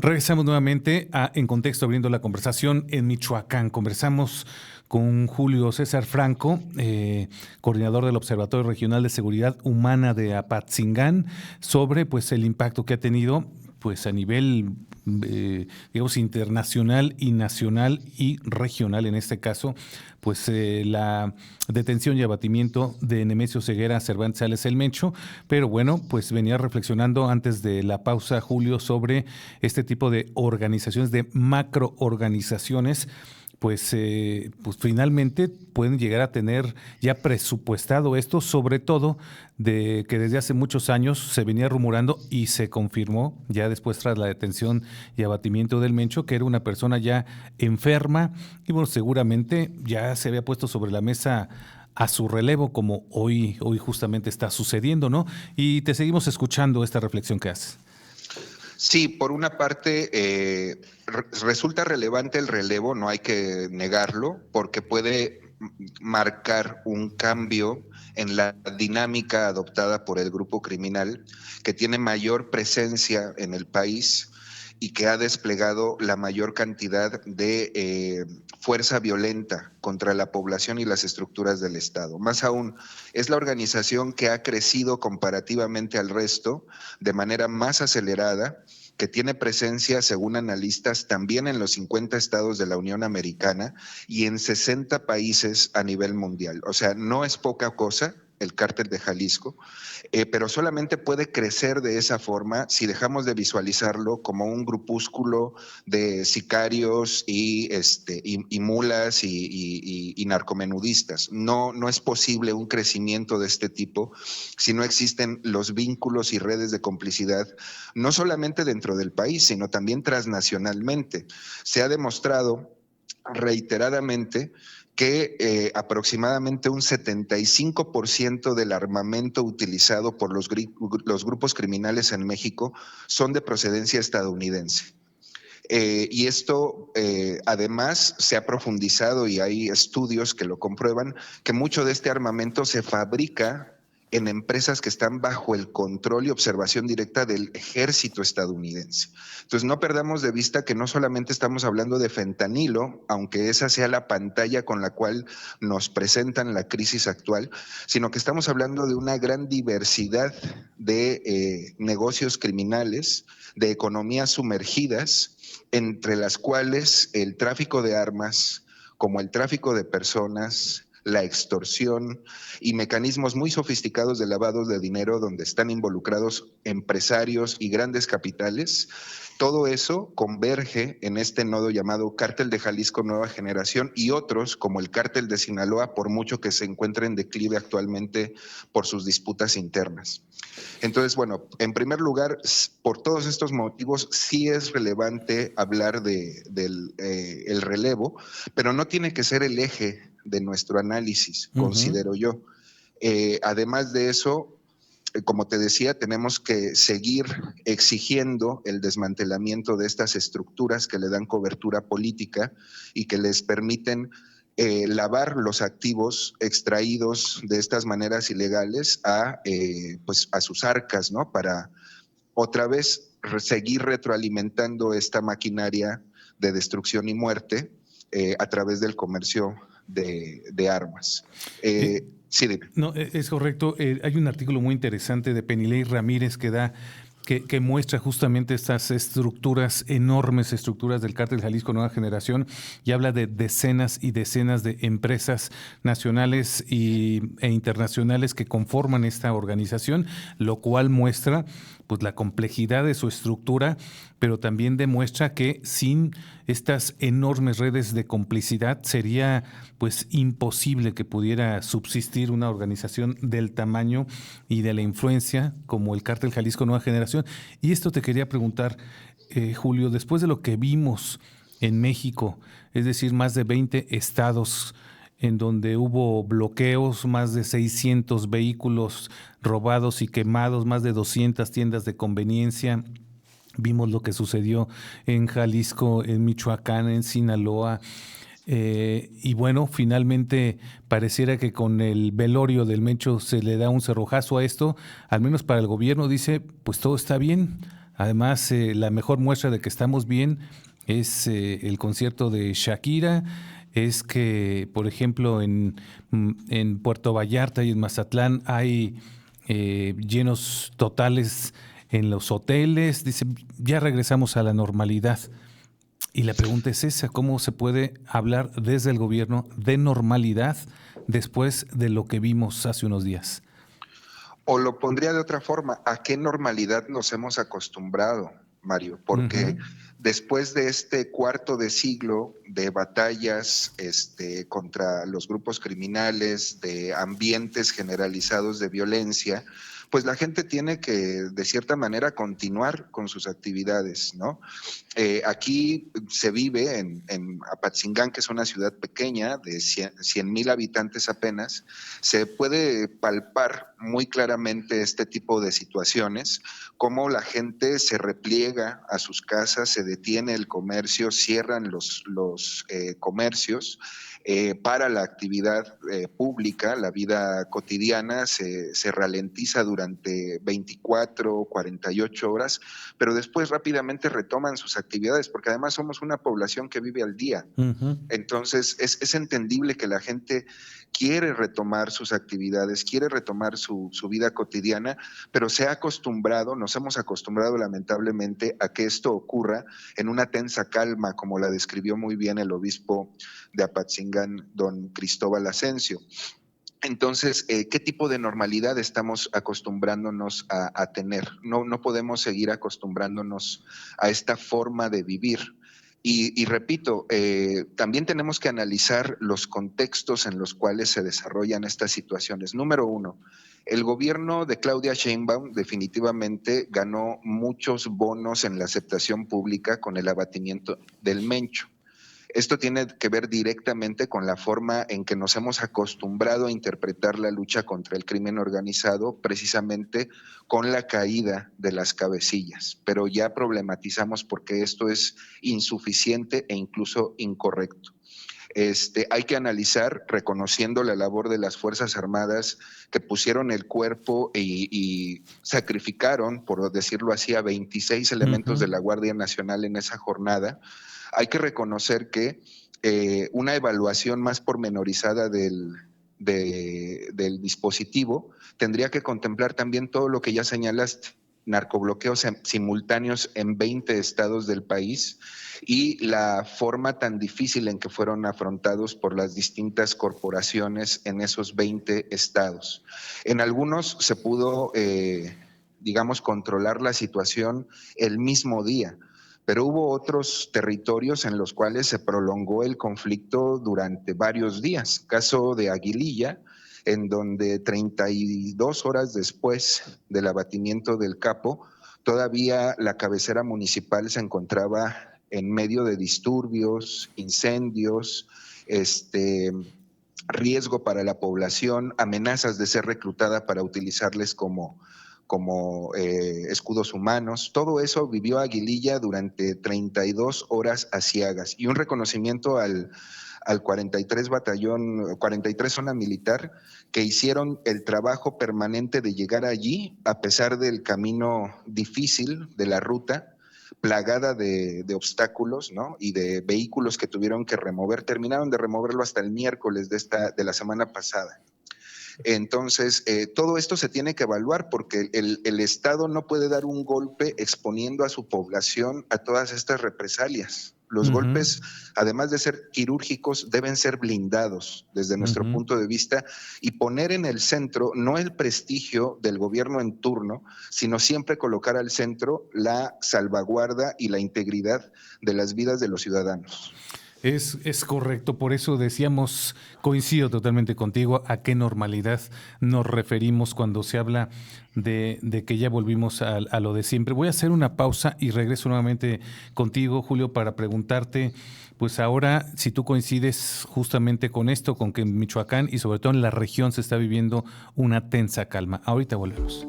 Regresamos nuevamente a En Contexto, abriendo la conversación en Michoacán. Conversamos con Julio César Franco, coordinador del Observatorio Regional de Seguridad Humana de Apatzingán, sobre pues el impacto que ha tenido pues a nivel digamos internacional y nacional y regional, en este caso, pues la detención y abatimiento de Nemesio Ceguera Cervantes Sales el Mencho. Pero bueno, pues venía reflexionando antes de la pausa, Julio, sobre este tipo de organizaciones, de macroorganizaciones, pues finalmente pueden llegar a tener ya presupuestado esto, sobre todo de que desde hace muchos años se venía rumorando y se confirmó ya después tras la detención y abatimiento del Mencho que era una persona ya enferma y bueno, seguramente ya se había puesto sobre la mesa a su relevo como hoy justamente está sucediendo, ¿no? Y te seguimos escuchando esta reflexión que haces. Sí, por una parte resulta relevante el relevo, no hay que negarlo, porque puede marcar un cambio en la dinámica adoptada por el grupo criminal, que tiene mayor presencia en el país y que ha desplegado la mayor cantidad de fuerza violenta contra la población y las estructuras del Estado. Más aún, es la organización que ha crecido comparativamente al resto de manera más acelerada, que tiene presencia, según analistas, también en los 50 estados de la Unión Americana y en 60 países a nivel mundial. O sea, no es poca cosa el cártel de Jalisco, pero solamente puede crecer de esa forma si dejamos de visualizarlo como un grupúsculo de sicarios y mulas y narcomenudistas. No es posible un crecimiento de este tipo si no existen los vínculos y redes de complicidad, no solamente dentro del país, sino también transnacionalmente. Se ha demostrado reiteradamente que aproximadamente un 75% del armamento utilizado por los grupos criminales en México son de procedencia estadounidense. Y esto además se ha profundizado y hay estudios que lo comprueban, que mucho de este armamento se fabrica en empresas que están bajo el control y observación directa del ejército estadounidense. Entonces no perdamos de vista que no solamente estamos hablando de fentanilo, aunque esa sea la pantalla con la cual nos presentan la crisis actual, sino que estamos hablando de una gran diversidad de negocios criminales, de economías sumergidas, entre las cuales el tráfico de armas, como el tráfico de personas, la extorsión y mecanismos muy sofisticados de lavado de dinero donde están involucrados empresarios y grandes capitales, todo eso converge en este nodo llamado Cártel de Jalisco Nueva Generación y otros como el Cártel de Sinaloa, por mucho que se encuentre en declive actualmente por sus disputas internas. Entonces, bueno, en primer lugar, por todos estos motivos, sí es relevante hablar del relevo, pero no tiene que ser el eje de nuestro análisis, considero yo. Además de eso, como te decía, tenemos que seguir exigiendo el desmantelamiento de estas estructuras que le dan cobertura política y que les permiten lavar los activos extraídos de estas maneras ilegales pues a sus arcas, ¿no? Para otra vez seguir retroalimentando esta maquinaria de destrucción y muerte a través del comercio de armas. Sí, dime. No, es correcto. Hay un artículo muy interesante de Penilei Ramírez que muestra justamente estas estructuras, enormes estructuras del Cártel Jalisco Nueva Generación, y habla de decenas y decenas de empresas nacionales e internacionales que conforman esta organización, lo cual muestra pues la complejidad de su estructura, pero también demuestra que sin estas enormes redes de complicidad sería pues imposible que pudiera subsistir una organización del tamaño y de la influencia como el Cártel Jalisco Nueva Generación. Y esto te quería preguntar, Julio, después de lo que vimos en México, es decir, más de 20 estados en donde hubo bloqueos, más de 600 vehículos robados y quemados, más de 200 tiendas de conveniencia. Vimos lo que sucedió en Jalisco, en Michoacán, en Sinaloa. Y bueno, finalmente pareciera que con el velorio del Mencho se le da un cerrojazo a esto, al menos para el gobierno dice, pues todo está bien, Además, la mejor muestra de que estamos bien es el concierto de Shakira. Es que, por ejemplo, en Puerto Vallarta y en Mazatlán hay llenos totales en los hoteles. Dice, ya regresamos a la normalidad. Y la pregunta es esa, ¿cómo se puede hablar desde el gobierno de normalidad después de lo que vimos hace unos días? O lo pondría de otra forma, ¿a qué normalidad nos hemos acostumbrado, Mario? Porque después de este cuarto de siglo de batallas contra los grupos criminales, de ambientes generalizados de violencia, pues la gente tiene que, de cierta manera, continuar con sus actividades, ¿no? Aquí se vive en Apatzingán, que es una ciudad pequeña de 100,000 habitantes apenas, se puede palpar muy claramente este tipo de situaciones, cómo la gente se repliega a sus casas, se detiene el comercio, cierran los comercios, para la actividad pública, la vida cotidiana se ralentiza durante 24, 48 horas, pero después rápidamente retoman sus actividades, porque además somos una población que vive al día. Entonces es entendible que la gente quiere retomar sus actividades, quiere retomar su vida cotidiana, pero nos hemos acostumbrado lamentablemente a que esto ocurra en una tensa calma, como la describió muy bien el obispo de Apatzingán, don Cristóbal Asensio. Entonces, ¿qué tipo de normalidad estamos acostumbrándonos a tener? No podemos seguir acostumbrándonos a esta forma de vivir. Y repito, también tenemos que analizar los contextos en los cuales se desarrollan estas situaciones. Número uno, el gobierno de Claudia Sheinbaum definitivamente ganó muchos bonos en la aceptación pública con el abatimiento del Mencho. Esto tiene que ver directamente con la forma en que nos hemos acostumbrado a interpretar la lucha contra el crimen organizado, precisamente con la caída de las cabecillas. Pero ya problematizamos porque esto es insuficiente e incluso incorrecto. Hay que analizar, reconociendo la labor de las Fuerzas Armadas que pusieron el cuerpo y sacrificaron, por decirlo así, a 26 elementos de la Guardia Nacional en esa jornada. Hay que reconocer que una evaluación más pormenorizada del dispositivo tendría que contemplar también todo lo que ya señalaste, narcobloqueos simultáneos en 20 estados del país y la forma tan difícil en que fueron afrontados por las distintas corporaciones en esos 20 estados. En algunos se pudo, controlar la situación el mismo día, pero hubo otros territorios en los cuales se prolongó el conflicto durante varios días. Caso de Aguililla, en donde 32 horas después del abatimiento del capo, todavía la cabecera municipal se encontraba en medio de disturbios, incendios, riesgo para la población, amenazas de ser reclutada para utilizarles como escudos humanos. Todo eso vivió Aguililla durante 32 horas aciagas, y un reconocimiento al 43 Batallón, 43 Zona Militar, que hicieron el trabajo permanente de llegar allí, a pesar del camino difícil de la ruta, plagada de obstáculos, ¿no? Y de vehículos que tuvieron que remover. Terminaron de removerlo hasta el miércoles de la semana pasada. Entonces, todo esto se tiene que evaluar, porque el Estado no puede dar un golpe exponiendo a su población a todas estas represalias. Los golpes, además de ser quirúrgicos, deben ser blindados desde nuestro punto de vista, y poner en el centro no el prestigio del gobierno en turno, sino siempre colocar al centro la salvaguarda y la integridad de las vidas de los ciudadanos. Es correcto, por eso decíamos, coincido totalmente contigo, a qué normalidad nos referimos cuando se habla de que ya volvimos a lo de siempre. Voy a hacer una pausa y regreso nuevamente contigo, Julio, para preguntarte, pues ahora, si tú coincides justamente con esto, con que en Michoacán y sobre todo en la región se está viviendo una tensa calma. Ahorita volvemos.